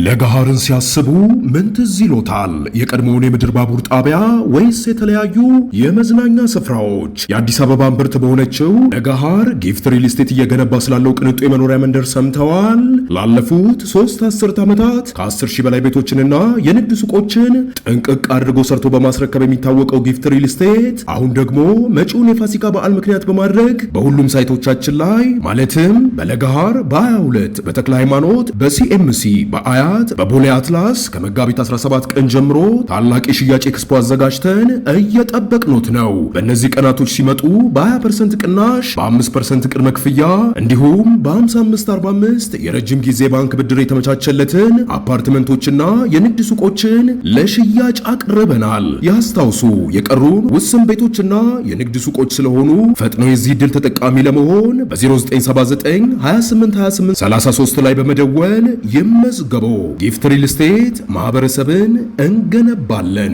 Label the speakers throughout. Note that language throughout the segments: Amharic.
Speaker 1: ለገሃርን ሲያስቡ ምን ትዝ ይሎታል? የቀድሞውን የምድር ባቡር ጣቢያ ወይስ የተለያዩ የመዝናኛ ስፍራዎች? የአዲስ አበባ እምብርት በሆነችው ለገሃር ጊፍት ሪል ስቴት እየገነባ ስላለው ቅንጡ የመኖሪያ መንደር ሰምተዋል? ላለፉት 3 አስርት ዓመታት ከ10 ሺህ በላይ ቤቶችንና የንግድ ሱቆችን ጥንቅቅ አድርጎ ሰርቶ በማስረከብ የሚታወቀው ጊፍት ሪል ስቴት አሁን ደግሞ መጪውን የፋሲካ በዓል ምክንያት በማድረግ በሁሉም ሳይቶቻችን ላይ ማለትም በለገሃር በ22 በተክለ ሃይማኖት በሲኤምሲ በአያ በቦሌ አትላስ ከመጋቢት 17 ቀን ጀምሮ ታላቅ የሽያጭ ኤክስፖ አዘጋጅተን እየጠበቅኖት ነው። በእነዚህ ቀናቶች ሲመጡ በ20% ቅናሽ፣ በ5% ቅድመ ክፍያ እንዲሁም በ55/45 የረጅም ጊዜ ባንክ ብድር የተመቻቸለትን አፓርትመንቶችና የንግድ ሱቆችን ለሽያጭ አቅርበናል። ያስታውሱ፣ የቀሩን ውስን ቤቶችና የንግድ ሱቆች ስለሆኑ ፈጥነው የዚህ ዕድል ተጠቃሚ ለመሆን በ0979 2828 33 ላይ በመደወል ይመዝገቡ። ጊፍት ሪል ስቴት ማህበረሰብን እንገነባለን።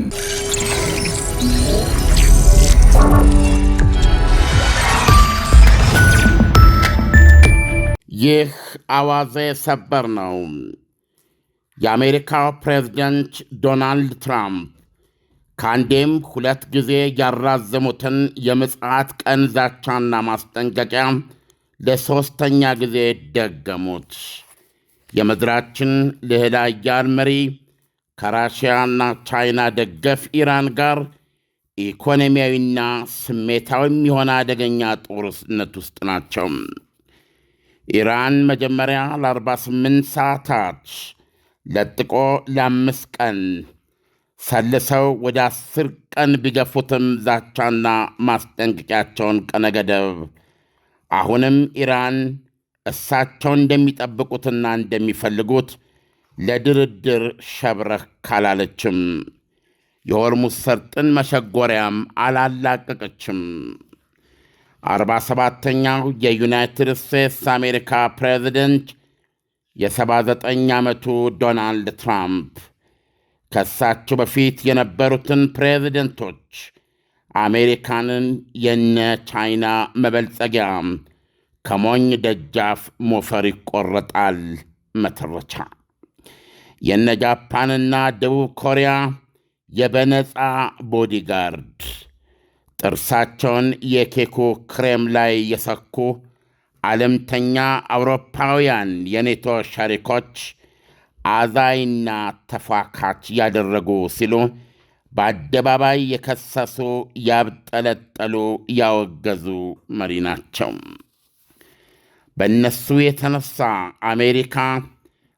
Speaker 2: ይህ አዋዜ ሰበር ነው። የአሜሪካው ፕሬዝደንት ዶናልድ ትራምፕ ከአንዴም 2 ጊዜ ያራዘሙትን የምጽአት ቀን ዛቻና ማስጠንቀቂያ ለ3ኛ ጊዜ ደገሙት። የምድራችን ልዕለ ኃያል መሪ ከራሽያና ቻይና ደገፍ ኢራን ጋር ኢኮኖሚያዊና ስሜታዊም የሆነ አደገኛ ጦርነት ውስጥ ናቸው። ኢራን መጀመሪያ ለ48 ሰዓታት ለጥቆ ለ5 ቀን ሰልሰው ወደ 10 ቀን ቢገፉትም ዛቻና ማስጠንቀቂያቸውን ቀነገደብ አሁንም ኢራን እሳቸው እንደሚጠብቁትና እንደሚፈልጉት ለድርድር ሸብረክ ካላለችም የሆርሙዝ ሰርጥን መሸጎሪያም አላላቀቀችም። 47ኛው የዩናይትድ ስቴትስ አሜሪካ ፕሬዚደንት የ79 ዓመቱ ዶናልድ ትራምፕ ከእሳቸው በፊት የነበሩትን ፕሬዚደንቶች አሜሪካንን የነ ቻይና መበልጸጊያ ከሞኝ ደጃፍ ሞፈር ይቆረጣል መተረቻ፣ የነ ጃፓንና ደቡብ ኮሪያ የበነፃ ቦዲጋርድ፣ ጥርሳቸውን የኬኩ ክሬም ላይ የሰኩ ዓለምተኛ አውሮፓውያን የኔቶ ሸሪኮች አዛይና ተፏካች ያደረጉ ሲሉ በአደባባይ የከሰሱ ያብጠለጠሉ ያወገዙ መሪ ናቸው። በእነሱ የተነሳ አሜሪካ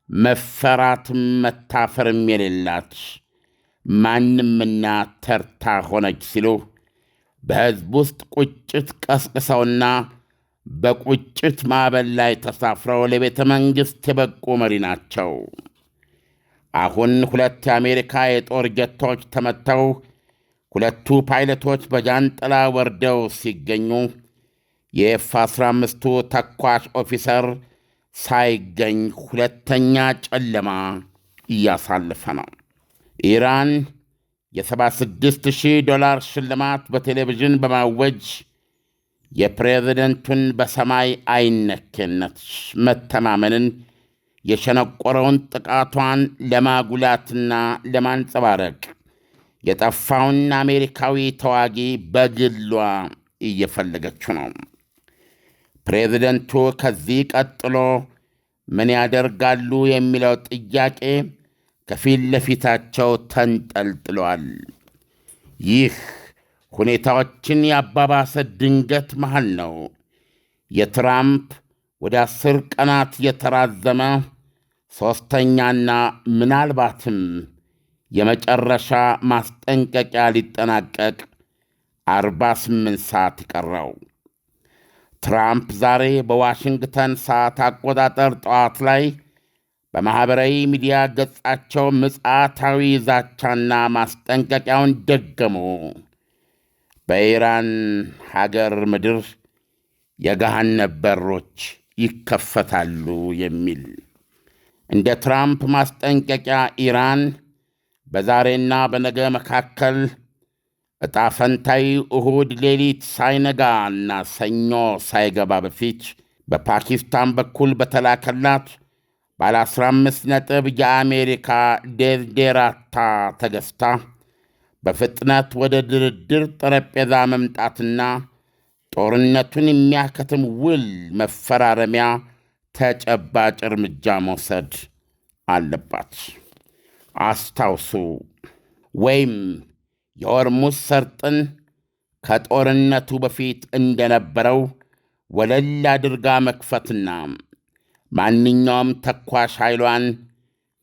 Speaker 2: መፈራትም መታፈርም የሌላት ማንምና ተርታ ሆነች ሲሉ በሕዝብ ውስጥ ቁጭት ቀስቅሰውና በቁጭት ማዕበል ላይ ተሳፍረው ለቤተ መንግሥት የበቁ መሪ ናቸው። አሁን 2 የአሜሪካ የጦር ጀቶች ተመተው 2ቱ ፓይለቶች በጃንጥላ ወርደው ሲገኙ የኤፍ-15ቱ ተኳሽ ኦፊሰር ሳይገኝ 2ኛ ጨለማ እያሳለፈ ነው። ኢራን የ$76,000 ሽልማት በቴሌቪዥን በማወጅ የፕሬዝደንቱን በሰማይ አይነኬነት መተማመንን የሸነቆረውን ጥቃቷን ለማጉላትና ለማንጸባረቅ የጠፋውን አሜሪካዊ ተዋጊ በግሏ እየፈለገችው ነው። ፕሬዝደንቱ ከዚህ ቀጥሎ ምን ያደርጋሉ የሚለው ጥያቄ ከፊት ለፊታቸው ተንጠልጥሏል። ይህ ሁኔታዎችን ያባባሰ ድንገት መሃል ነው የትራምፕ ወደ 10 ቀናት የተራዘመ 3ኛና ምናልባትም የመጨረሻ ማስጠንቀቂያ ሊጠናቀቅ 48 ሰዓት ይቀረው። ትራምፕ ዛሬ በዋሽንግተን ሰዓት አቆጣጠር ጠዋት ላይ በማኅበራዊ ሚዲያ ገጻቸው ምጽአታዊ ዛቻና ማስጠንቀቂያውን ደገሙ። በኢራን ሀገር ምድር የገሃነም በሮች ይከፈታሉ የሚል። እንደ ትራምፕ ማስጠንቀቂያ ኢራን በዛሬና በነገ መካከል ዕጣ ፈንታዊ እሁድ ሌሊት ሳይነጋና ሰኞ ሳይገባ በፊት በፓኪስታን በኩል በተላከላት ባለ 15 ነጥብ የአሜሪካ ዴዝዴራታ ተገዝታ በፍጥነት ወደ ድርድር ጠረጴዛ መምጣትና ጦርነቱን የሚያከትም ውል መፈራረሚያ ተጨባጭ እርምጃ መውሰድ አለባት። አስታውሱ፣ ወይም የሆርሙዝ ሰርጥን ከጦርነቱ በፊት እንደነበረው ወለል አድርጋ መክፈትና ማንኛውም ተኳሽ ኃይሏን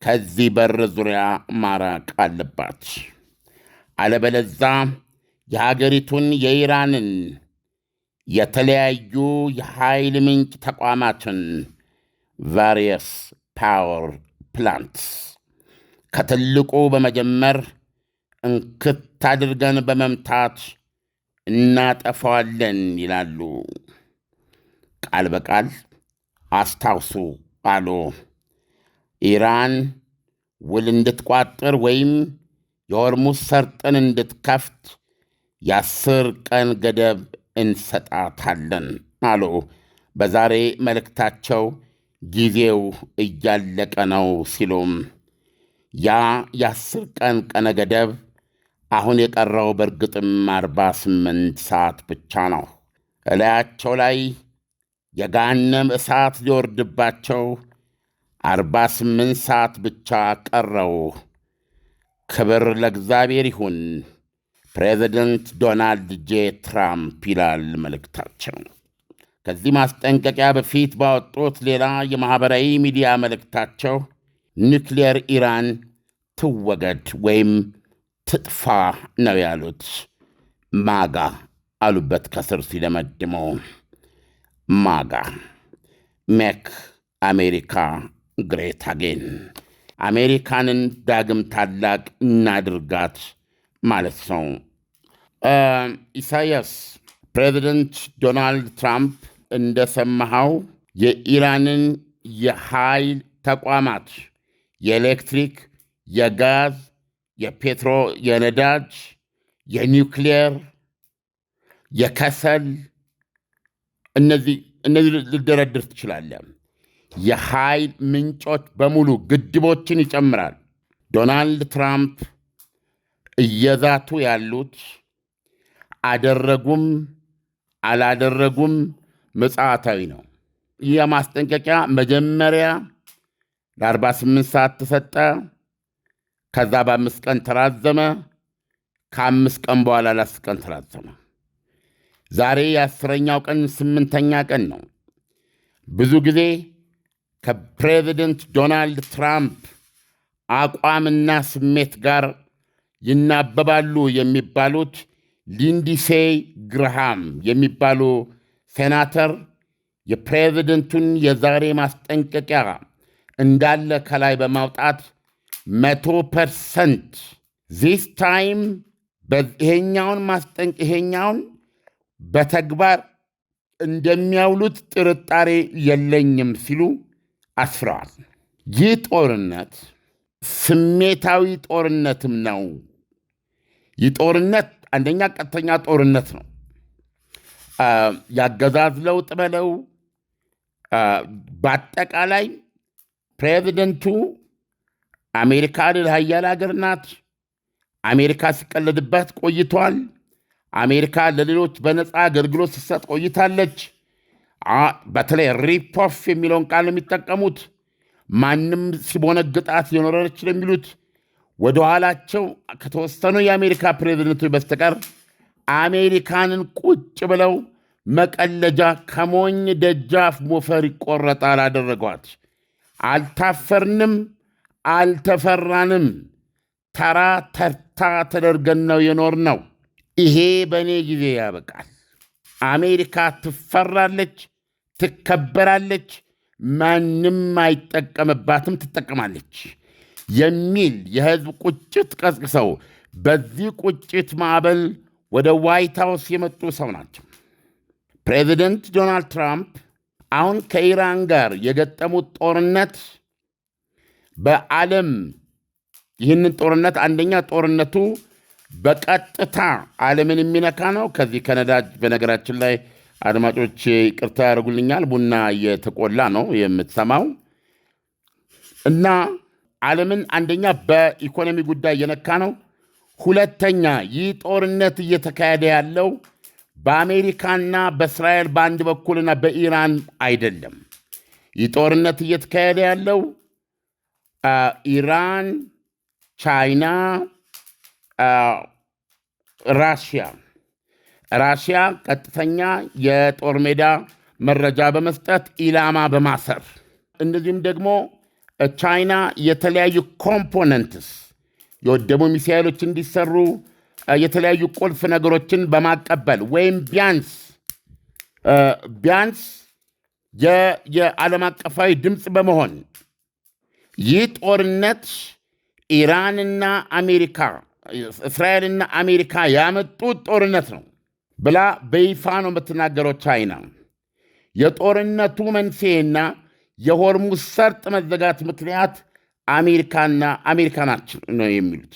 Speaker 2: ከዚህ በር ዙሪያ ማራቅ አለባት። አለበለዛ የሀገሪቱን የኢራንን የተለያዩ የኃይል ምንጭ ተቋማትን ቫሪየስ ፓወር ፕላንትስ ከትልቁ በመጀመር እንክት አድርገን በመምታት እናጠፋዋለን ይላሉ። ቃል በቃል አስታውሱ አሉ። ኢራን ውል እንድትቋጥር ወይም የሆርሙዝ ሰርጥን እንድትከፍት የ10 ቀን ገደብ እንሰጣታለን አሉ። በዛሬ መልእክታቸው ጊዜው እያለቀ ነው ሲሉም ያ የ10 ቀን ቀነ ገደብ አሁን የቀረው በርግጥም 48 ሰዓት ብቻ ነው። እላያቸው ላይ የገሃነም እሳት ሊወርድባቸው 48 ሰዓት ብቻ ቀረው። ክብር ለእግዚአብሔር ይሁን። ፕሬዚደንት ዶናልድ ጄ ትራምፕ ይላል መልእክታቸው። ከዚህ ማስጠንቀቂያ በፊት ባወጡት ሌላ የማኅበራዊ ሚዲያ መልእክታቸው ኒውክሌር ኢራን ትወገድ ወይም ትጥፋ ነው ያሉት። ማጋ አሉበት ከስር ሲደመድመው። ማጋ ሜክ አሜሪካ ግሬት አጌን፣ አሜሪካንን ዳግም ታላቅ እናድርጋት ማለት ነው። ኢሳያስ፣ ፕሬዚደንት ዶናልድ ትራምፕ እንደሰማኸው የኢራንን የኃይል ተቋማት የኤሌክትሪክ፣ የጋዝ፣ የፔትሮ፣ የነዳጅ፣ የኒውክሌር፣ የከሰል እነዚህ ልደረድር ትችላለህ። የኃይል ምንጮች በሙሉ ግድቦችን ይጨምራል። ዶናልድ ትራምፕ እየዛቱ ያሉት አደረጉም አላደረጉም ምጽአታዊ ነው። ይህ ማስጠንቀቂያ መጀመሪያ ለ48 ሰዓት ተሰጠ። ከዛ በ5 ቀን ተራዘመ። ከ5 ቀን በኋላ ለ10 ቀን ተራዘመ። ዛሬ የ10ኛው ቀን 8ኛ ቀን ነው። ብዙ ጊዜ ከፕሬዚደንት ዶናልድ ትራምፕ አቋምና ስሜት ጋር ይናበባሉ የሚባሉት ሊንዲሴይ ግርሃም የሚባሉ ሴናተር የፕሬዚደንቱን የዛሬ ማስጠንቀቂያ እንዳለ ከላይ በማውጣት 100% ዚስ ታይም ይሄኛውን በተግባር እንደሚያውሉት ጥርጣሬ የለኝም ሲሉ አስፍረዋል። ይህ ጦርነት ስሜታዊ ጦርነትም ነው። ይህ ጦርነት አንደኛ ቀጥተኛ ጦርነት ነው። ያገዛዝ ለውጥ በለው በአጠቃላይ ፕሬዚደንቱ አሜሪካ ልዕለ ኃያል ሀገር ናት። አሜሪካ ሲቀለድበት ቆይቷል። አሜሪካ ለሌሎች በነፃ አገልግሎት ስትሰጥ ቆይታለች። በተለይ ሪፖፍ የሚለውን ቃል የሚጠቀሙት ማንም ሲቦነግጣት የኖረች የሚሉት ወደ ኋላቸው ከተወሰኑ የአሜሪካ ፕሬዚደንቶች በስተቀር አሜሪካንን ቁጭ ብለው መቀለጃ ከሞኝ ደጃፍ ሞፈር ይቆረጣል አደረጓት። አልታፈርንም፣ አልተፈራንም። ተራ ተርታ ተደርገን ነው የኖር ነው። ይሄ በእኔ ጊዜ ያበቃል። አሜሪካ ትፈራለች፣ ትከበራለች፣ ማንም አይጠቀምባትም፣ ትጠቀማለች የሚል የህዝብ ቁጭት ቀስቅሰው በዚህ ቁጭት ማዕበል ወደ ዋይት ሃውስ የመጡ ሰው ናቸው። ፕሬዚደንት ዶናልድ ትራምፕ አሁን ከኢራን ጋር የገጠሙት ጦርነት በዓለም ይህንን ጦርነት አንደኛ ጦርነቱ በቀጥታ ዓለምን የሚነካ ነው። ከዚህ ከነዳጅ በነገራችን ላይ አድማጮች ይቅርታ ያደርጉልኛል፣ ቡና እየተቆላ ነው የምትሰማው። እና ዓለምን አንደኛ በኢኮኖሚ ጉዳይ የነካ ነው። ሁለተኛ ይህ ጦርነት እየተካሄደ ያለው በአሜሪካና በእስራኤል በአንድ በኩልና በኢራን አይደለም። ይህ ጦርነት እየተካሄደ ያለው ኢራን፣ ቻይና፣ ራሽያ ቀጥተኛ የጦር ሜዳ መረጃ በመስጠት ኢላማ በማሰር እንደዚሁም ደግሞ ቻይና የተለያዩ ኮምፖነንትስ የወደሙ ሚሳኤሎች እንዲሰሩ የተለያዩ ቁልፍ ነገሮችን በማቀበል ወይም ቢያንስ የዓለም አቀፋዊ ድምፅ በመሆን ይህ ጦርነት ኢራንና አሜሪካ እስራኤልና አሜሪካ ያመጡት ጦርነት ነው ብላ በይፋ ነው የምትናገረው ቻይና። የጦርነቱ መንስኤና የሆርሙዝ ሰርጥ መዘጋት ምክንያት አሜሪካ ናቸው ነው የሚሉት።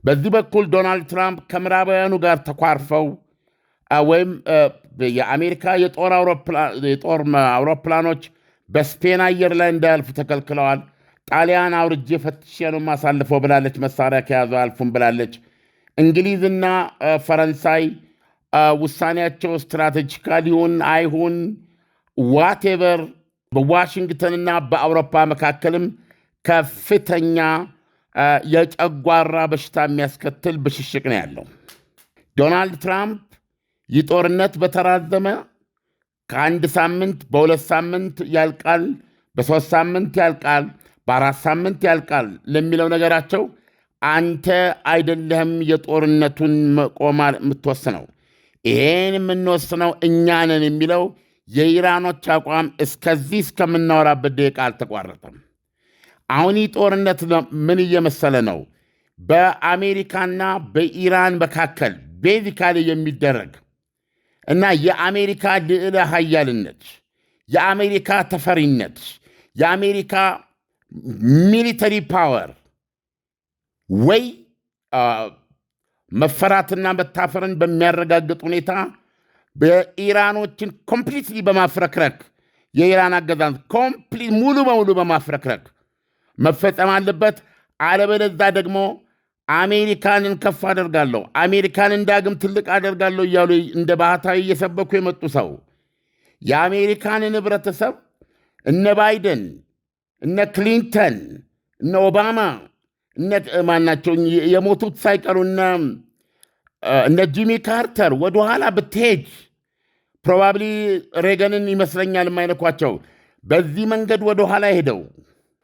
Speaker 2: በዚህ በኩል ዶናልድ ትራምፕ ከምዕራባውያኑ ጋር ተኳርፈው ወይም የአሜሪካ የጦር አውሮፕላኖች በስፔን አየር ላይ እንዳያልፉ ተከልክለዋል። ጣሊያን አውርጄ ፈትሼ ነው ማሳልፈው ብላለች። መሳሪያ ከያዙ አልፉም ብላለች። እንግሊዝና ፈረንሳይ ውሳኔያቸው ስትራቴጂካል ይሁን አይሁን ዋቴቨር በዋሽንግተንና በአውሮፓ መካከልም ከፍተኛ የጨጓራ በሽታ የሚያስከትል ብሽሽቅ ነው ያለው። ዶናልድ ትራምፕ ይህ ጦርነት በተራዘመ ከአንድ ሳምንት በሁለት ሳምንት ያልቃል፣ በሦስት ሳምንት ያልቃል፣ በአራት ሳምንት ያልቃል ለሚለው ነገራቸው አንተ አይደለህም የጦርነቱን መቆም የምትወስነው፣ ይሄን የምንወስነው እኛ ነን የሚለው የኢራኖች አቋም እስከዚህ እስከምናወራበት ደቂቃ አልተቋረጠም። አሁን ይህ ጦርነት ምን እየመሰለ ነው? በአሜሪካና በኢራን መካከል ቤዚካሊ የሚደረግ እና የአሜሪካ ልዕለ ኃያልነት፣ የአሜሪካ ተፈሪነት፣ የአሜሪካ ሚሊተሪ ፓወር ወይ መፈራትና መታፈርን በሚያረጋግጥ ሁኔታ በኢራኖችን ኮምፕሊትሊ በማፍረክረክ የኢራን አገዛዝ ሙሉ በሙሉ በማፍረክረክ መፈጸም አለበት። አለበለዚያ ደግሞ አሜሪካንን ከፍ አደርጋለሁ፣ አሜሪካንን ዳግም ትልቅ አደርጋለሁ እያሉ እንደ ባህታዊ እየሰበኩ የመጡ ሰው የአሜሪካንን ህብረተሰብ እነ ባይደን፣ እነ ክሊንተን፣ እነ ኦባማ ማናቸው የሞቱት ሳይቀሩ እነ ጂሚ ካርተር ወደኋላ ብትሄጅ ፕሮባብሊ ሬገንን ይመስለኛል የማይነኳቸው በዚህ መንገድ ወደኋላ ሄደው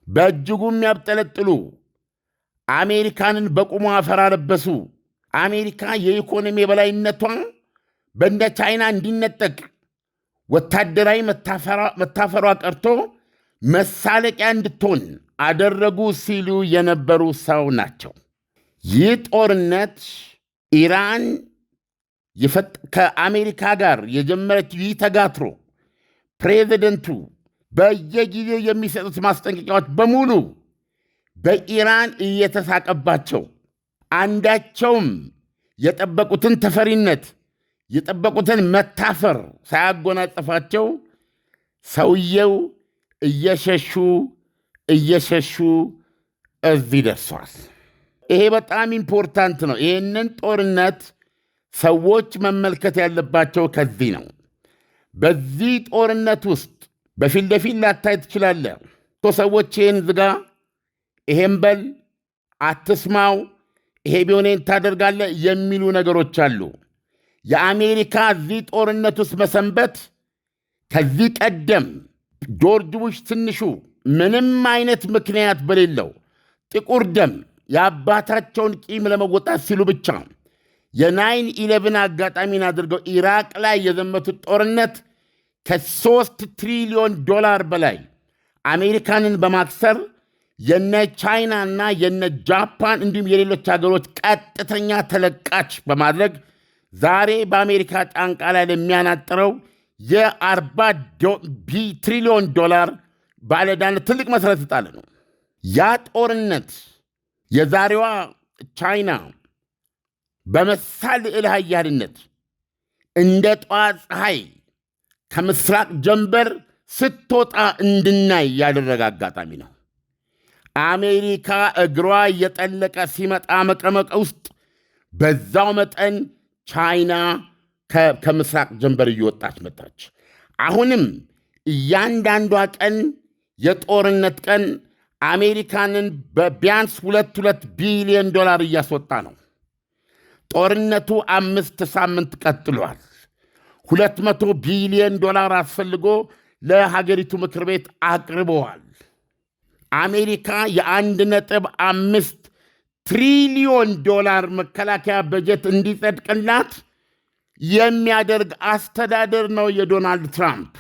Speaker 2: በእጅጉ የሚያብጠለጥሉ አሜሪካንን በቁሙ አፈር አለበሱ። አሜሪካ የኢኮኖሚ የበላይነቷ በእንደ ቻይና እንዲነጠቅ ወታደራዊ መታፈሯ ቀርቶ መሳለቂያ እንድትሆን አደረጉ ሲሉ የነበሩ ሰው ናቸው። ይህ ጦርነት ኢራን ከአሜሪካ ጋር የጀመረች ይህ ተጋትሮ ፕሬዚደንቱ በየጊዜው የሚሰጡት ማስጠንቀቂያዎች በሙሉ በኢራን እየተሳቀባቸው አንዳቸውም የጠበቁትን ተፈሪነት የጠበቁትን መታፈር ሳያጎናጸፋቸው ሰውየው እየሸሹ እዚህ ደርሷል። ይሄ በጣም ኢምፖርታንት ነው። ይህንን ጦርነት ሰዎች መመልከት ያለባቸው ከዚህ ነው። በዚህ ጦርነት ውስጥ በፊት ለፊት ላታይ ትችላለህ። ሰዎች ይህን ዝጋ፣ ይሄን በል፣ አትስማው፣ ይሄ ቢሆኔን ታደርጋለህ የሚሉ ነገሮች አሉ። የአሜሪካ እዚህ ጦርነት ውስጥ መሰንበት ከዚህ ቀደም ጆርጅ ቡሽ ትንሹ ምንም አይነት ምክንያት በሌለው ጥቁር ደም የአባታቸውን ቂም ለመወጣት ሲሉ ብቻ የ9/11 አጋጣሚን አድርገው ኢራቅ ላይ የዘመቱት ጦርነት ከ3 ትሪሊዮን ዶላር በላይ አሜሪካንን በማክሰር የነ ቻይናና የነ ጃፓን እንዲሁም የሌሎች ሀገሮች ቀጥተኛ ተለቃች በማድረግ ዛሬ በአሜሪካ ጫንቃ ላይ ለሚያናጥረው የ40 ትሪሊዮን ዶላር ባለዕዳነት ትልቅ መሠረት ይጣል ነው። ያ ጦርነት የዛሬዋ ቻይና በመሳል ልዕለ ኃያልነት እንደ ጠዋት ፀሐይ ከምስራቅ ጀንበር ስትወጣ እንድናይ ያደረገ አጋጣሚ ነው። አሜሪካ እግሯ እየጠለቀ ሲመጣ መቀመቅ ውስጥ በዛው መጠን ቻይና ከምስራቅ ጀንበር እየወጣች መጣች። አሁንም እያንዳንዷ ቀን የጦርነት ቀን አሜሪካንን በቢያንስ 2 ቢሊዮን ዶላር እያስወጣ ነው። ጦርነቱ 5 ሳምንት ቀጥሏል። 200 ቢሊዮን ዶላር አስፈልጎ ለሀገሪቱ ምክር ቤት አቅርበዋል። አሜሪካ የ1.5 ትሪሊዮን ዶላር መከላከያ በጀት እንዲጸድቅላት የሚያደርግ አስተዳደር ነው የዶናልድ ትራምፕ።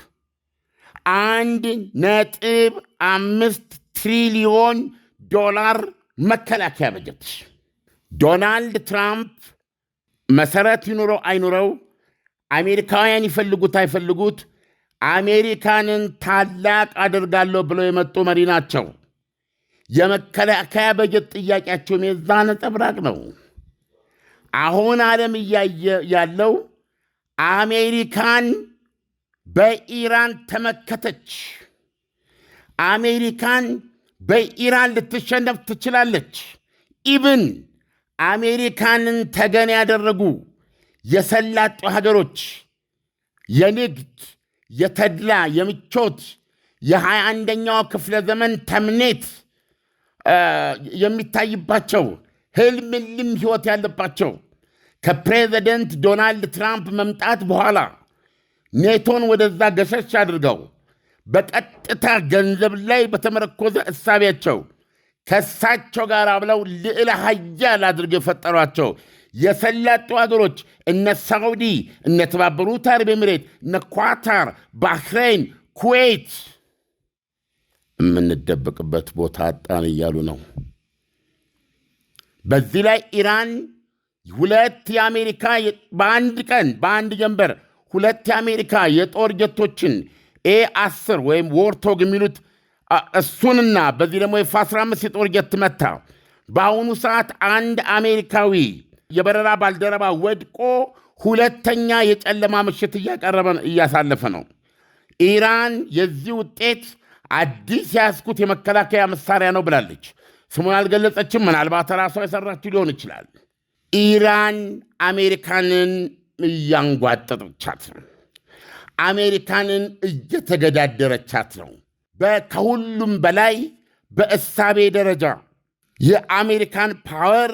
Speaker 2: 1.5 ትሪሊዮን ዶላር መከላከያ በጀት። ዶናልድ ትራምፕ መሰረት ይኑረው አይኑረው፣ አሜሪካውያን ይፈልጉት አይፈልጉት፣ አሜሪካንን ታላቅ አደርጋለሁ ብለው የመጡ መሪ ናቸው። የመከላከያ በጀት ጥያቄያቸውም የዛ ነጸብራቅ ነው። አሁን ዓለም እያየ ያለው አሜሪካን በኢራን ተመከተች። አሜሪካን በኢራን ልትሸነፍ ትችላለች። ኢብን አሜሪካንን ተገን ያደረጉ የሰላጡ ሀገሮች የንግድ፣ የተድላ፣ የምቾት የ21ኛው ክፍለ ዘመን ተምኔት የሚታይባቸው ህልምልም ህይወት ያለባቸው ከፕሬዚደንት ዶናልድ ትራምፕ መምጣት በኋላ ኔቶን ወደዛ ገሸሽ አድርገው በቀጥታ ገንዘብ ላይ በተመረኮዘ እሳቢያቸው ከሳቸው ጋር አብለው ልዕለ ኃያል አድርገው የፈጠሯቸው የሰላጡ ሀገሮች እነ ሳውዲ፣ እነ ተባበሩት አረብ ኤሚሬት፣ እነ ኳታር፣ ባህሬን፣ ኩዌት የምንደበቅበት ቦታ አጣን እያሉ ነው። በዚህ ላይ ኢራን 2 የአሜሪካ በአንድ ጀንበር 2 የአሜሪካ የጦር ጀቶችን ኤ10 ወይም ዎርቶግ የሚሉት እሱንና በዚህ ደግሞ የኤፍ15 የጦር ጀት መታ። በአሁኑ ሰዓት አንድ አሜሪካዊ የበረራ ባልደረባ ወድቆ ሁለተኛ የጨለማ ምሽት እያሳለፈ ነው። ኢራን የዚህ ውጤት አዲስ ያስኩት የመከላከያ መሳሪያ ነው ብላለች። ስሙን አልገለጸችም። ምናልባት ራሷ የሰራችው ሊሆን ይችላል። ኢራን አሜሪካንን እያንጓጠጠቻት ነው። አሜሪካንን እየተገዳደረቻት ነው። ከሁሉም በላይ በእሳቤ ደረጃ የአሜሪካን ፓወር፣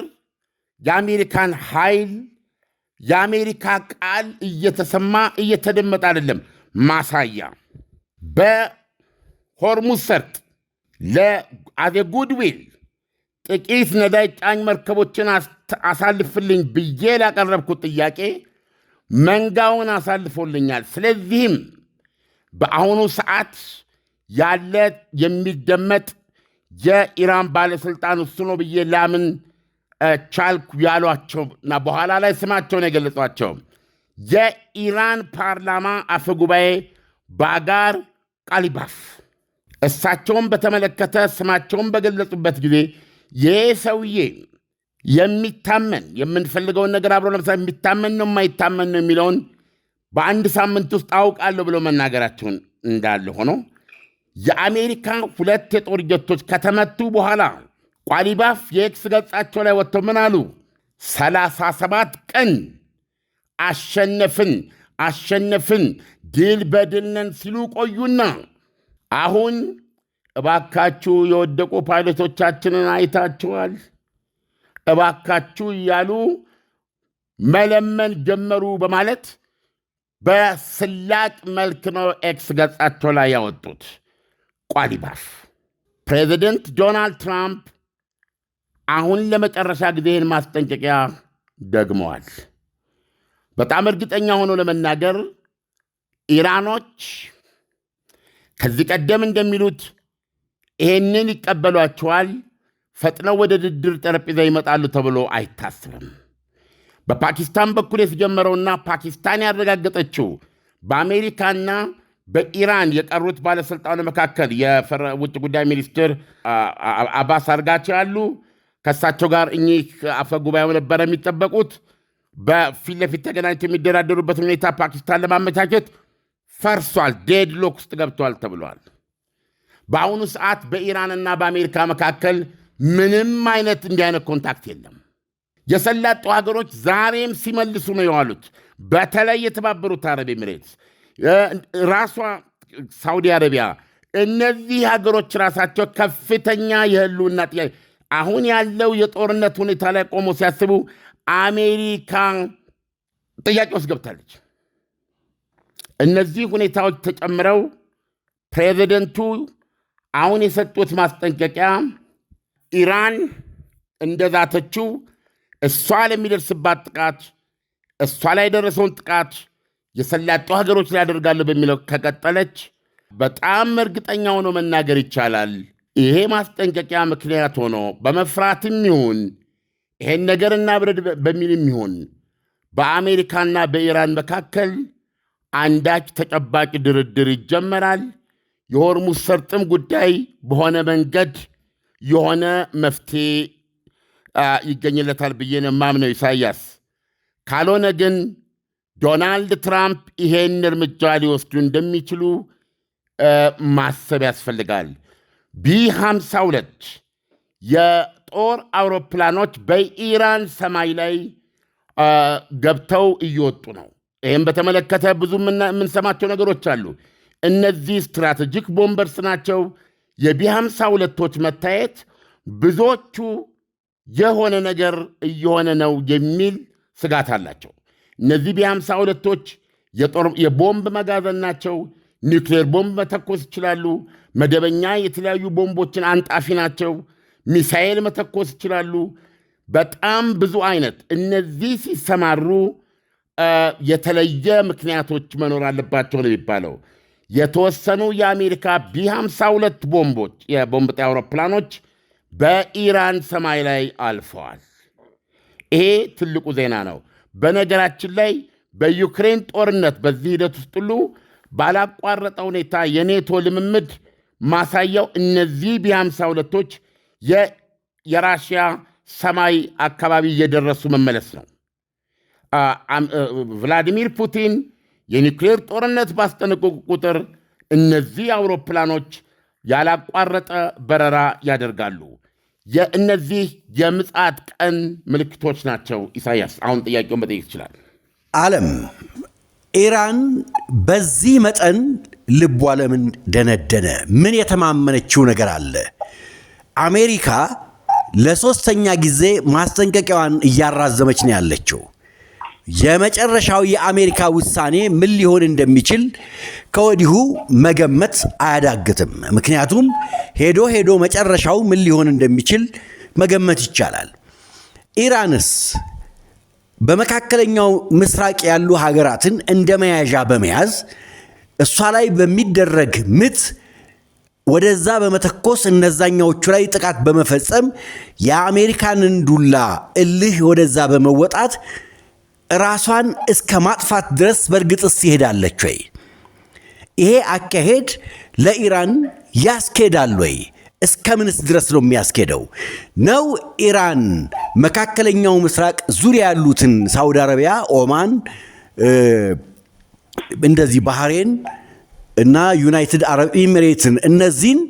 Speaker 2: የአሜሪካን ኃይል፣ የአሜሪካ ቃል እየተሰማ እየተደመጠ አይደለም። ማሳያ በሆርሙዝ ሰርጥ ለአዜ ጉድዊል ጥቂት ነዳጅ ጫኝ መርከቦችን አሳልፍልኝ ብዬ ላቀረብኩት ጥያቄ መንጋውን አሳልፎልኛል። ስለዚህም በአሁኑ ሰዓት ያለ የሚደመጥ የኢራን ባለሥልጣን እሱ ነው ብዬ ላምን ቻልኩ ያሏቸውና በኋላ ላይ ስማቸውን የገለጿቸው የኢራን ፓርላማ አፈ ጉባኤ ባጋር ቃሊባፍ እሳቸውን በተመለከተ ስማቸውን በገለጹበት ጊዜ ይህ ሰውዬ የሚታመን የምንፈልገውን ነገር አብሮ ለምሳሌ የሚታመን ነው የማይታመን ነው የሚለውን በአንድ ሳምንት ውስጥ አውቃለሁ ብሎ መናገራቸውን እንዳለ ሆኖ የአሜሪካ 2 የጦር ጀቶች ከተመቱ በኋላ ቃሊባፍ የኤክስ ገጻቸው ላይ ወጥተው ምን አሉ? 37 ቀን አሸነፍን ድል በድል ነን ሲሉ ቆዩና አሁን እባካችሁ የወደቁ ፓይለቶቻችንን አይታችኋል፣ እባካችሁ እያሉ መለመን ጀመሩ በማለት በስላቅ መልክ ነው ኤክስ ገጻቸው ላይ ያወጡት። ቃሊባፍ ፕሬዚደንት ዶናልድ ትራምፕ አሁን ለመጨረሻ ጊዜ ይህን ማስጠንቀቂያ ደግመዋል። በጣም እርግጠኛ ሆኖ ለመናገር ኢራኖች ከዚህ ቀደም እንደሚሉት ይሄንን ይቀበሏቸዋል፣ ፈጥነው ወደ ድርድር ጠረጴዛ ይመጣሉ ተብሎ አይታሰብም። በፓኪስታን በኩል የተጀመረውና ፓኪስታን ያረጋገጠችው በአሜሪካና በኢራን የቀሩት ባለሥልጣኖች መካከል የውጭ ጉዳይ ሚኒስትር አባስ አርጋቸው ያሉ ከእሳቸው ጋር እኚህ አፈ ጉባኤው ነበረ የሚጠበቁት በፊት ለፊት ተገናኝተው የሚደራደሩበት ሁኔታ ፓኪስታን ለማመቻቸት ፈርሷል፣ ዴድሎክ ውስጥ ገብቷል ተብሏል። በአሁኑ ሰዓት በኢራንና በአሜሪካ መካከል ምንም አይነት እንዲህ አይነት ኮንታክት የለም። የሰላጡ ሀገሮች ዛሬም ሲመልሱ ነው የዋሉት። በተለይ የተባበሩት አረብ ኤሚሬትስ፣ ራሷ ሳውዲ አረቢያ፣ እነዚህ ሀገሮች ራሳቸው ከፍተኛ የህልውና ጥያቄ አሁን ያለው የጦርነት ሁኔታ ላይ ቆሞ ሲያስቡ አሜሪካ ጥያቄ ውስጥ ገብታለች። እነዚህ ሁኔታዎች ተጨምረው ፕሬዚደንቱ አሁን የሰጡት ማስጠንቀቂያ ኢራን እንደዛተችው እሷ ለሚደርስባት ጥቃት፣ እሷ ላይ የደረሰውን ጥቃት የሰላጡ ሀገሮች ላይ ያደርጋሉ በሚለው ከቀጠለች በጣም እርግጠኛ ሆኖ መናገር ይቻላል ይሄ ማስጠንቀቂያ ምክንያት ሆኖ በመፍራትም ይሁን ይሄን ነገር እናብረድ በሚልም ይሁን በአሜሪካና በኢራን መካከል አንዳች ተጨባጭ ድርድር ይጀመራል። የሆርሙዝ ሰርጥም ጉዳይ በሆነ መንገድ የሆነ መፍትሄ ይገኝለታል ብዬ ነው የማምነው ኢሳያስ። ካልሆነ ግን ዶናልድ ትራምፕ ይሄን እርምጃ ሊወስዱ እንደሚችሉ ማሰብ ያስፈልጋል። ቢ52 የጦር አውሮፕላኖች በኢራን ሰማይ ላይ ገብተው እየወጡ ነው። ይህም በተመለከተ ብዙ የምንሰማቸው ነገሮች አሉ። እነዚህ ስትራቴጂክ ቦምበርስ ናቸው። የቢ52ቶች መታየት ብዙዎቹ የሆነ ነገር እየሆነ ነው የሚል ስጋት አላቸው። እነዚህ ቢ52ቶች የቦምብ መጋዘን ናቸው። ኒውክሌር ቦምብ መተኮስ ይችላሉ። መደበኛ የተለያዩ ቦምቦችን አንጣፊ ናቸው። ሚሳኤል መተኮስ ይችላሉ። በጣም ብዙ አይነት እነዚህ ሲሰማሩ የተለየ ምክንያቶች መኖር አለባቸው ነው የሚባለው። የተወሰኑ የአሜሪካ ቢ52 ቦምቦች የቦምብ ጣይ አውሮፕላኖች በኢራን ሰማይ ላይ አልፈዋል። ይሄ ትልቁ ዜና ነው። በነገራችን ላይ በዩክሬን ጦርነት በዚህ ሂደት ውስጥ ሁሉ ባላቋረጠ ሁኔታ የኔቶ ልምምድ ማሳያው እነዚህ ቢ52ቶች የራሽያ ሰማይ አካባቢ እየደረሱ መመለስ ነው። ቭላዲሚር ፑቲን የኒውክሌር ጦርነት ባስጠነቀቁ ቁጥር እነዚህ አውሮፕላኖች ያላቋረጠ በረራ ያደርጋሉ። የእነዚህ የምጽአት ቀን ምልክቶች ናቸው። ኢሳያስ አሁን ጥያቄውን መጠየቅ ይችላል።
Speaker 3: ዓለም ኢራን በዚህ መጠን ልቧ ለምን ደነደነ? ምን የተማመነችው ነገር አለ? አሜሪካ ለሶስተኛ ጊዜ ማስጠንቀቂያዋን እያራዘመች ነው ያለችው። የመጨረሻው የአሜሪካ ውሳኔ ምን ሊሆን እንደሚችል ከወዲሁ መገመት አያዳግትም። ምክንያቱም ሄዶ ሄዶ መጨረሻው ምን ሊሆን እንደሚችል መገመት ይቻላል። ኢራንስ በመካከለኛው ምስራቅ ያሉ ሀገራትን እንደ መያዣ በመያዝ እሷ ላይ በሚደረግ ምት ወደዛ በመተኮስ እነዛኛዎቹ ላይ ጥቃት በመፈጸም የአሜሪካንን ዱላ እልህ ወደዛ በመወጣት ራሷን እስከ ማጥፋት ድረስ በእርግጥስ ይሄዳለች ወይ? ይሄ አካሄድ ለኢራን ያስኬዳል ወይ? እስከ ምንስ ድረስ ነው የሚያስኬደው? ነው ኢራን መካከለኛው ምስራቅ ዙሪያ ያሉትን ሳውዲ አረቢያ፣ ኦማን፣ እንደዚህ ባህሬን እና ዩናይትድ አረብ ኤሚሬትን እነዚህን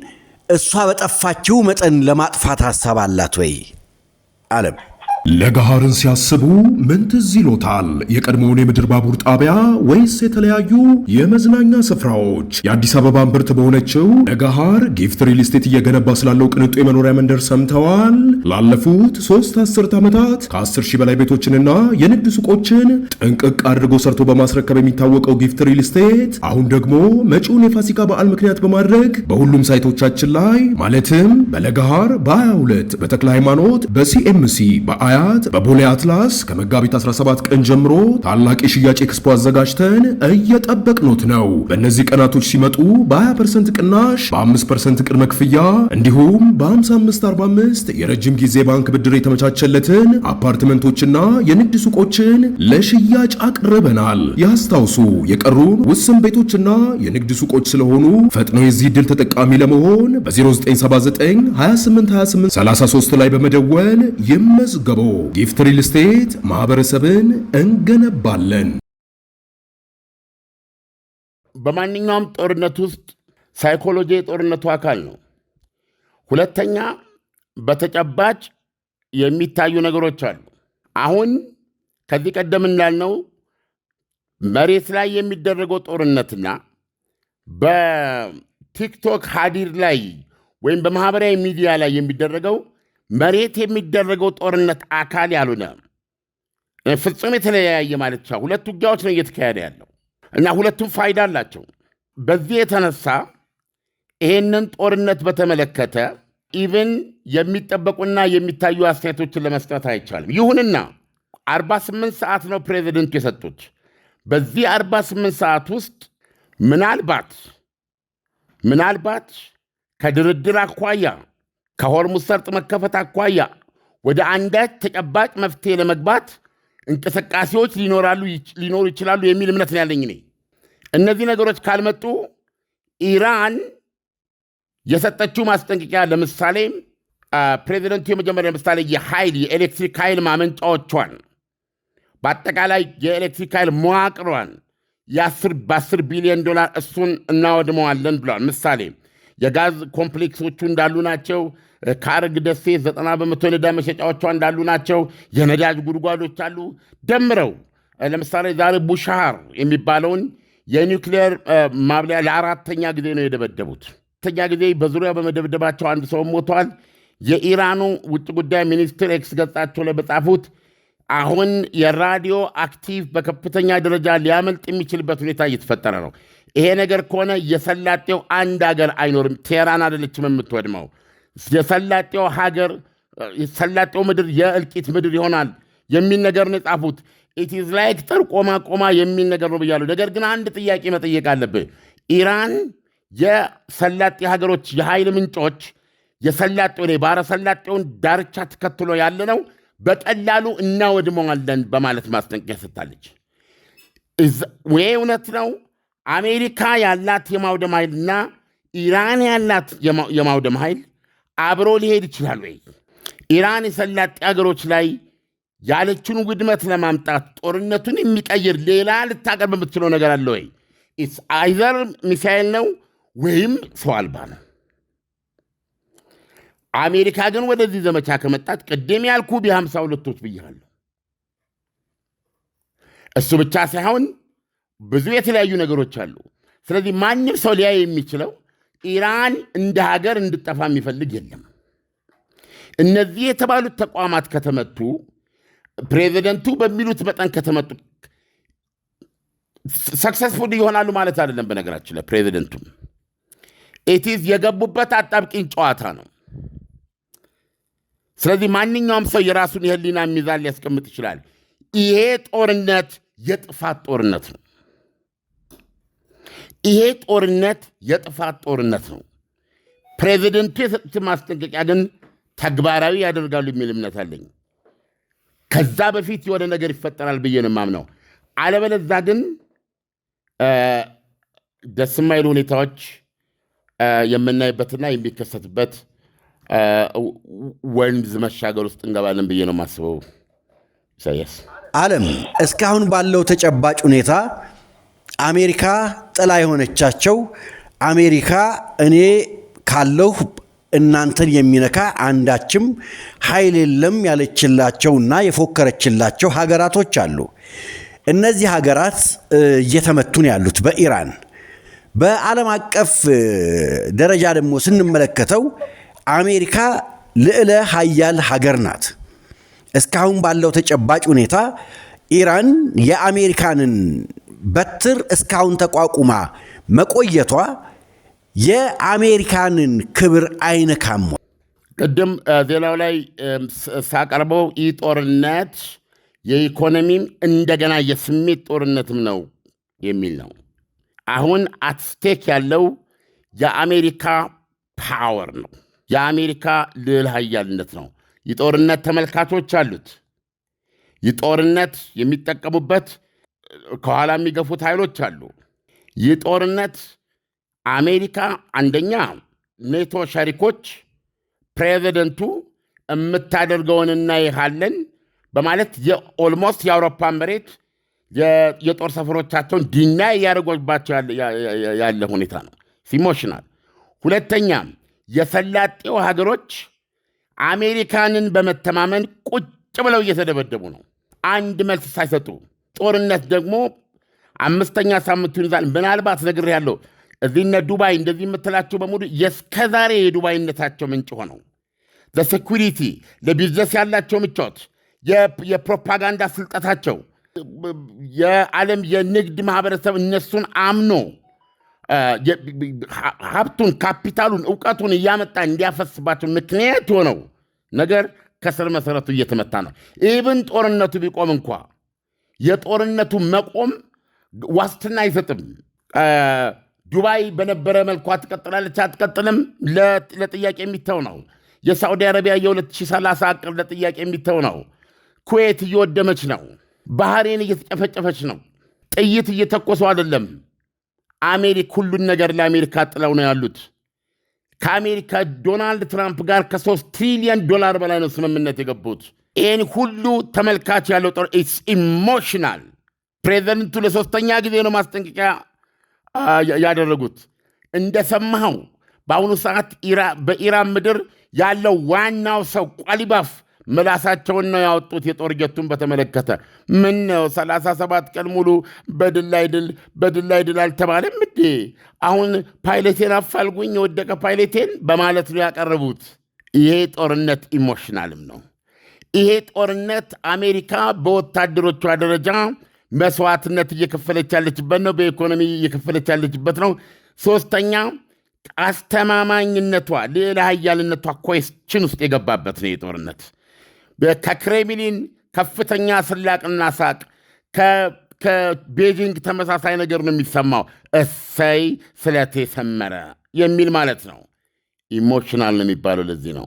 Speaker 3: እሷ በጠፋችው መጠን ለማጥፋት ሐሳብ አላት ወይ? ዓለም
Speaker 1: ለገሃርን ሲያስቡ ምን ትዝ ይሎታል? የቀድሞውን የምድር ባቡር ጣቢያ ወይስ የተለያዩ የመዝናኛ ስፍራዎች? የአዲስ አበባ እምብርት በሆነችው ለገሃር ጊፍት ሪል ስቴት እየገነባ ስላለው ቅንጡ የመኖሪያ መንደር ሰምተዋል? ላለፉት 3 አስርት ዓመታት ከ10 ሺህ በላይ ቤቶችንና የንግድ ሱቆችን ጥንቅቅ አድርጎ ሰርቶ በማስረከብ የሚታወቀው ጊፍት ሪል ስቴት አሁን ደግሞ መጪውን የፋሲካ በዓል ምክንያት በማድረግ በሁሉም ሳይቶቻችን ላይ ማለትም በለገሃር በ22 በተክለ ሃይማኖት በሲኤምሲ በአያት በቦሌ አትላስ ከመጋቢት 17 ቀን ጀምሮ ታላቅ የሽያጭ ኤክስፖ አዘጋጅተን እየጠበቅኖት ነው። በእነዚህ ቀናቶች ሲመጡ በ20% ቅናሽ፣ በ5% ቅድመ ክፍያ እንዲሁም በ55/45 የረጅም ጊዜ ባንክ ብድር የተመቻቸለትን አፓርትመንቶችና የንግድ ሱቆችን ለሽያጭ አቅርበናል። ያስታውሱ፣ የቀሩን ውስን ቤቶችና የንግድ ሱቆች ስለሆኑ ፈጥነው የዚህ ዕድል ተጠቃሚ ለመሆን በ0979 2828 33 ላይ በመደወል ይመዝገቡ። ጊፍት ሪል ስቴት ማህበረሰብን እንገነባለን።
Speaker 2: በማንኛውም ጦርነት ውስጥ ሳይኮሎጂ የጦርነቱ አካል ነው። ሁለተኛ በተጨባጭ የሚታዩ ነገሮች አሉ። አሁን ከዚህ ቀደም እንዳልነው መሬት ላይ የሚደረገው ጦርነትና በቲክቶክ ሀዲር ላይ ወይም በማህበራዊ ሚዲያ ላይ የሚደረገው መሬት የሚደረገው ጦርነት አካል ያልሆነ ፍጹም የተለያየ ማለት ይቻላል። ሁለት ውጊያዎች ነው እየተካሄደ ያለው እና ሁለቱም ፋይዳ አላቸው። በዚህ የተነሳ ይሄንን ጦርነት በተመለከተ ኢቭን የሚጠበቁና የሚታዩ አስተያየቶችን ለመስጠት አይቻልም። ይሁንና 48 ሰዓት ነው ፕሬዚደንቱ የሰጡት። በዚህ 48 ሰዓት ውስጥ ምናልባት ከድርድር አኳያ ከሆርሙዝ ሰርጥ መከፈት አኳያ ወደ አንዳች ተጨባጭ መፍትሄ ለመግባት እንቅስቃሴዎች ሊኖሩ ይችላሉ የሚል እምነት ነው ያለኝ እኔ። እነዚህ ነገሮች ካልመጡ ኢራን የሰጠችው ማስጠንቀቂያ ለምሳሌ ፕሬዚደንቱ የመጀመሪያ ምሳሌ የኤሌክትሪክ ኃይል ማመንጫዎቿን በአጠቃላይ የኤሌክትሪክ ኃይል መዋቅሯን በ10 ቢሊዮን ዶላር እሱን እናወድመዋለን ብለዋል። ምሳሌ የጋዝ ኮምፕሌክሶቹ እንዳሉ ናቸው። ከአረግ ደሴት 90 በመቶ የነዳጅ መሸጫዎቿ እንዳሉ ናቸው። የነዳጅ ጉድጓዶች አሉ። ደምረው ለምሳሌ ዛሬ ቡሻሃር የሚባለውን የኒውክሊየር ማብለያ ለ4ኛ ጊዜ ነው የደበደቡት። 4ኛ ጊዜ በዙሪያ በመደብደባቸው አንድ ሰው ሞቷል። የኢራኑ ውጭ ጉዳይ ሚኒስትር ኤክስ ገጻቸው ላይ በጻፉት አሁን የራዲዮ አክቲቭ በከፍተኛ ደረጃ ሊያመልጥ የሚችልበት ሁኔታ እየተፈጠረ ነው። ይሄ ነገር ከሆነ የሰላጤው አንድ ሀገር አይኖርም። ቴህራን አይደለችም የምትወድመው። የሰላጤው ምድር የእልቂት ምድር ይሆናል የሚል ነገር ነው የጻፉት። ኢትዝ ላይክ ቆማ የሚል ነገር ነው ብያለሁ። ነገር ግን አንድ ጥያቄ መጠየቅ አለብህ። ኢራን የሰላጤ ሀገሮች የኃይል ምንጮች ባሕረ ሰላጤውን ዳርቻ ተከትሎ ያለ ነው፣ በቀላሉ እናወድመዋለን በማለት ማስጠንቀቂያ ሰጥታለች። ወይ እውነት ነው? አሜሪካ ያላት የማውደም ኃይልና ኢራን ያላት የማውደም ኃይል አብሮ ሊሄድ ይችላል ወይ? ኢራን የሰላጤ ሀገሮች ላይ ያለችን ውድመት ለማምጣት ጦርነቱን የሚቀይር ሌላ ልታቀርብ የምትችለው ነገር አለ ወይ? አይዘር ሚሳኤል ነው ወይም ሰው አልባ ነው። አሜሪካ ግን ወደዚህ ዘመቻ ከመጣት ቅድም ያልኩ ቢ52ቶች ብያለሁ። እሱ ብቻ ሳይሆን ብዙ የተለያዩ ነገሮች አሉ። ስለዚህ ማንም ሰው ሊያይ የሚችለው ኢራን እንደ ሀገር እንድጠፋ የሚፈልግ የለም። እነዚህ የተባሉት ተቋማት ከተመቱ፣ ፕሬዚደንቱ በሚሉት መጠን ከተመቱ ሰክሰስፉል ይሆናሉ ማለት አይደለም። በነገራችን ላይ ፕሬዚደንቱም ኢቲዝ የገቡበት አጣብቂኝ ጨዋታ ነው። ስለዚህ ማንኛውም ሰው የራሱን የህሊና ሚዛን ሊያስቀምጥ ይችላል። ይሄ ጦርነት የጥፋት ጦርነት ነው። ይሄ ጦርነት የጥፋት ጦርነት ነው። ፕሬዚደንቱ የሰጡትን ማስጠንቀቂያ ግን ተግባራዊ ያደርጋሉ የሚል እምነት አለኝ። ከዛ በፊት የሆነ ነገር ይፈጠራል ብዬ ነው የማምነው። አለበለዛ ግን ደስ የማይሉ ሁኔታዎች የምናይበትና የሚከሰትበት ወንዝ መሻገር ውስጥ እንገባለን ብዬ ነው የማስበው። ኢሳያስ
Speaker 3: ዓለም እስካሁን ባለው ተጨባጭ ሁኔታ አሜሪካ ጥላ የሆነቻቸው አሜሪካ እኔ ካለሁ እናንተን የሚነካ አንዳችም ኃይል የለም ያለችላቸውና የፎከረችላቸው ሀገራቶች አሉ። እነዚህ ሀገራት እየተመቱ ነው ያሉት በኢራን። በዓለም አቀፍ ደረጃ ደግሞ ስንመለከተው አሜሪካ ልዕለ ሀያል ሀገር ናት። እስካሁን ባለው ተጨባጭ ሁኔታ ኢራን የአሜሪካንን በትር እስካሁን ተቋቁማ መቆየቷ የአሜሪካንን ክብር አይነካም።
Speaker 2: ቅድም ዜናው ላይ ሳቀርበው ይህ ጦርነት የኢኮኖሚም እንደገና የስሜት ጦርነትም ነው የሚል ነው። አሁን አትስቴክ ያለው የአሜሪካ ፓወር ነው፣ የአሜሪካ ልዕለ ኃያልነት ነው። የጦርነት ተመልካቾች አሉት። የጦርነት የሚጠቀሙበት ከኋላ የሚገፉት ኃይሎች አሉ። ይህ ጦርነት አሜሪካ አንደኛ ኔቶ ሸሪኮች ፕሬዚደንቱ የምታደርገውን እናይሃለን በማለት የኦልሞስት የአውሮፓ መሬት የጦር ሰፈሮቻቸውን ዲናይ እያደረጉባቸው ያለ ሁኔታ ነው። ኢሞሽናል ሁለተኛ የሰላጤው ሀገሮች አሜሪካንን በመተማመን ቁጭ ብለው እየተደበደቡ ነው፣ አንድ መልስ ሳይሰጡ። ጦርነት ደግሞ 5ኛ ሳምንቱን ይዛል። ምናልባት ነግሬሃለሁ፣ እዚህነ ዱባይ እንደዚህ የምትላቸው በሙሉ የእስከዛሬ የዱባይነታቸው ምንጭ ሆነው ለሴኩሪቲ ለቢዝነስ ያላቸው ምቾት፣ የፕሮፓጋንዳ ስልጠታቸው፣ የዓለም የንግድ ማህበረሰብ እነሱን አምኖ ሀብቱን፣ ካፒታሉን፣ እውቀቱን እያመጣ እንዲያፈስባቸው ምክንያት የሆነው ነገር ከስር መሰረቱ እየተመታ ነው። ኢብን ጦርነቱ ቢቆም እንኳ የጦርነቱ መቆም ዋስትና አይሰጥም። ዱባይ በነበረ መልኳ ትቀጥላለች አትቀጥልም ለጥያቄ የሚተው ነው። የሳዑዲ አረቢያ የ2030 ዕቅድ ለጥያቄ የሚተው ነው። ኩዌት እየወደመች ነው። ባህሬን እየተጨፈጨፈች ነው። ጥይት እየተኮሱ አይደለም። ሁሉን ነገር ለአሜሪካ ጥለው ነው ያሉት። ከአሜሪካ ዶናልድ ትራምፕ ጋር ከ3 ትሪሊየን ዶላር በላይ ነው ስምምነት የገቡት። ይህን ሁሉ ተመልካች ያለው ጦር ኢሞሽናል። ፕሬዚደንቱ ለ3ኛ ጊዜ ነው ማስጠንቀቂያ ያደረጉት። እንደሰማኸው በአሁኑ ሰዓት በኢራን ምድር ያለው ዋናው ሰው ቋሊባፍ ምላሳቸውን ነው ያወጡት። የጦር ጀቱን በተመለከተ ምን ነው 37 ቀን ሙሉ በድል ላይ ድል አልተባለም እንዴ? አሁን ፓይለቴን አፋልጉኝ የወደቀ ፓይለቴን በማለት ነው ያቀረቡት። ይሄ ጦርነት ኢሞሽናልም ነው። ይሄ ጦርነት አሜሪካ በወታደሮቿ ደረጃ መስዋዕትነት እየከፈለች ያለችበት ነው። በኢኮኖሚ እየከፈለች ያለችበት ነው። ሶስተኛ አስተማማኝነቷ፣ ሌላ ሀያልነቷ ኮስችን ውስጥ የገባበት ነው የጦርነት። ከክሬምሊን ከፍተኛ ስላቅና ሳቅ፣ ከቤጂንግ ተመሳሳይ ነገር ነው የሚሰማው። እሰይ ስለቴ ሰመረ የሚል ማለት ነው። ኢሞሽናል ነው የሚባለው ለዚህ ነው።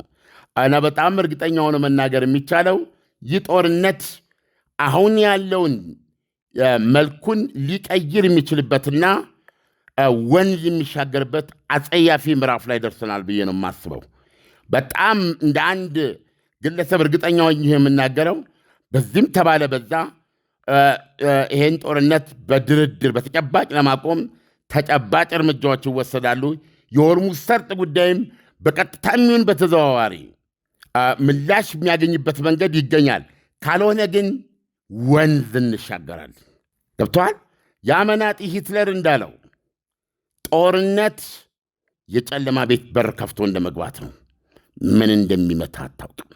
Speaker 2: እና በጣም እርግጠኛ ሆኖ መናገር የሚቻለው ይህ ጦርነት አሁን ያለውን መልኩን ሊቀይር የሚችልበትና ወንዝ የሚሻገርበት አጸያፊ ምዕራፍ ላይ ደርሰናል ብዬ ነው የማስበው። በጣም እንደ አንድ ግለሰብ እርግጠኛ ሆኜ የምናገረው በዚህም ተባለ በዛ ይሄን ጦርነት በድርድር በተጨባጭ ለማቆም ተጨባጭ እርምጃዎች ይወሰዳሉ። የሆርሙዝ ሰርጥ ጉዳይም በቀጥታ የሚሆን በተዘዋዋሪ ምላሽ የሚያገኝበት መንገድ ይገኛል። ካልሆነ ግን ወንዝ እንሻገራል። ገብቶሃል? የአመናጢ ሂትለር እንዳለው ጦርነት የጨለማ ቤት በር ከፍቶ እንደመግባት ነው። ምን እንደሚመታ አታውቅም።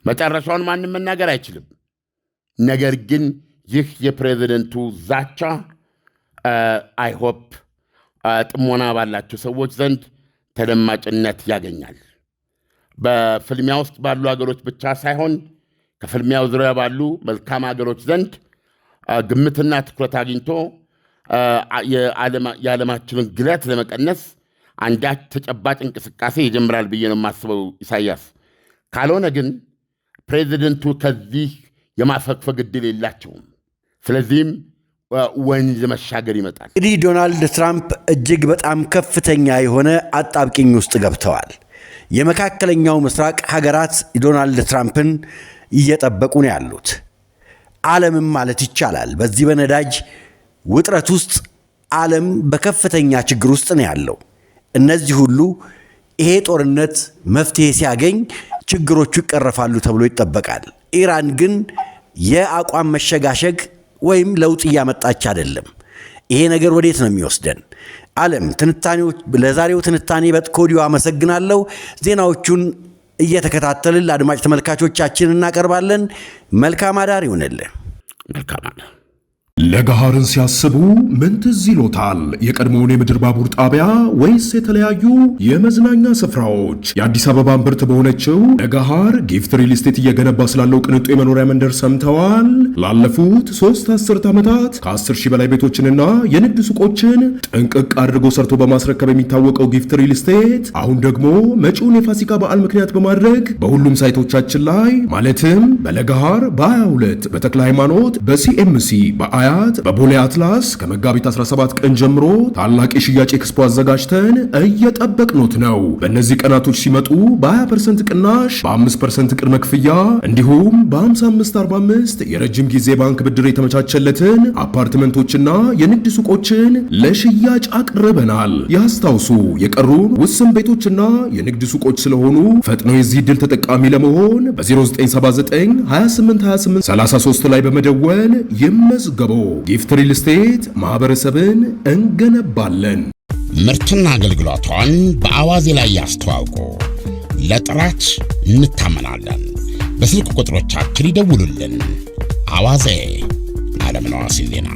Speaker 2: መጨረሻውን ማንም መናገር አይችልም። ነገር ግን ይህ የፕሬዚደንቱ ዛቻ አይሆፕ ጥሞና ባላቸው ሰዎች ዘንድ ተደማጭነት ያገኛል። በፍልሚያ ውስጥ ባሉ ሀገሮች ብቻ ሳይሆን ከፍልሚያው ዙሪያ ባሉ መልካም ሀገሮች ዘንድ ግምትና ትኩረት አግኝቶ የዓለማችንን ግለት ለመቀነስ አንዳች ተጨባጭ እንቅስቃሴ ይጀምራል ብዬ ነው የማስበው ኢሳያስ። ካልሆነ ግን ፕሬዚደንቱ ከዚህ የማፈግፈግ ዕድል የላቸውም። ስለዚህም ወንዝ መሻገር ይመጣል።
Speaker 3: እንግዲህ ዶናልድ ትራምፕ እጅግ በጣም ከፍተኛ የሆነ አጣብቂኝ ውስጥ ገብተዋል። የመካከለኛው ምስራቅ ሀገራት ዶናልድ ትራምፕን እየጠበቁ ነው ያሉት። ዓለምም ማለት ይቻላል በዚህ በነዳጅ ውጥረት ውስጥ ዓለም በከፍተኛ ችግር ውስጥ ነው ያለው። እነዚህ ሁሉ ይሄ ጦርነት መፍትሄ ሲያገኝ ችግሮቹ ይቀረፋሉ ተብሎ ይጠበቃል። ኢራን ግን የአቋም መሸጋሸግ ወይም ለውጥ እያመጣች አይደለም። ይሄ ነገር ወዴት ነው የሚወስደን? ዓለም ትንታኔዎች። ለዛሬው ትንታኔ ከወዲሁ አመሰግናለሁ። ዜናዎቹን እየተከታተልን ለአድማጭ ተመልካቾቻችን እናቀርባለን። መልካም አዳር ይሁንልን።
Speaker 2: መልካም አዳር።
Speaker 1: ለገሃርን ሲያስቡ ምን ትዝ ይሎታል? የቀድሞውን የምድር ባቡር ጣቢያ ወይስ የተለያዩ የመዝናኛ ስፍራዎች? የአዲስ አበባ እምብርት በሆነችው ለገሃር ጊፍት ሪል ስቴት እየገነባ ስላለው ቅንጡ የመኖሪያ መንደር ሰምተዋል? ላለፉት 3 አስርት ዓመታት ከ10 ሺህ በላይ ቤቶችንና የንግድ ሱቆችን ጥንቅቅ አድርጎ ሰርቶ በማስረከብ የሚታወቀው ጊፍት ሪል ስቴት አሁን ደግሞ መጪውን የፋሲካ በዓል ምክንያት በማድረግ በሁሉም ሳይቶቻችን ላይ ማለትም በለገሃር በ22 በተክለ ሃይማኖት በሲኤምሲ በአያት በሀያት በቦሌ አትላስ ከመጋቢት 17 ቀን ጀምሮ ታላቅ የሽያጭ ኤክስፖ አዘጋጅተን እየጠበቅኖት ነው። በእነዚህ ቀናቶች ሲመጡ በ20% ቅናሽ፣ በ5% ቅድመ ክፍያ እንዲሁም በ55/45 የረጅም ጊዜ ባንክ ብድር የተመቻቸለትን አፓርትመንቶችና የንግድ ሱቆችን ለሽያጭ አቅርበናል። ያስታውሱ፣ የቀሩን ውስን ቤቶችና የንግድ ሱቆች ስለሆኑ ፈጥነው የዚህ ዕድል ተጠቃሚ ለመሆን በ0979 2828 33 ላይ በመደወል ይመዝገቡ። ጊፍት ሪል ስቴት ማህበረሰብን እንገነባለን።
Speaker 4: ምርትና አገልግሎቷን በአዋዜ ላይ ያስተዋውቁ። ለጥራች እንታመናለን። በስልክ ቁጥሮቻችን ይደውሉልን። አዋዜ ዓለምነህ ዋሴ ዜና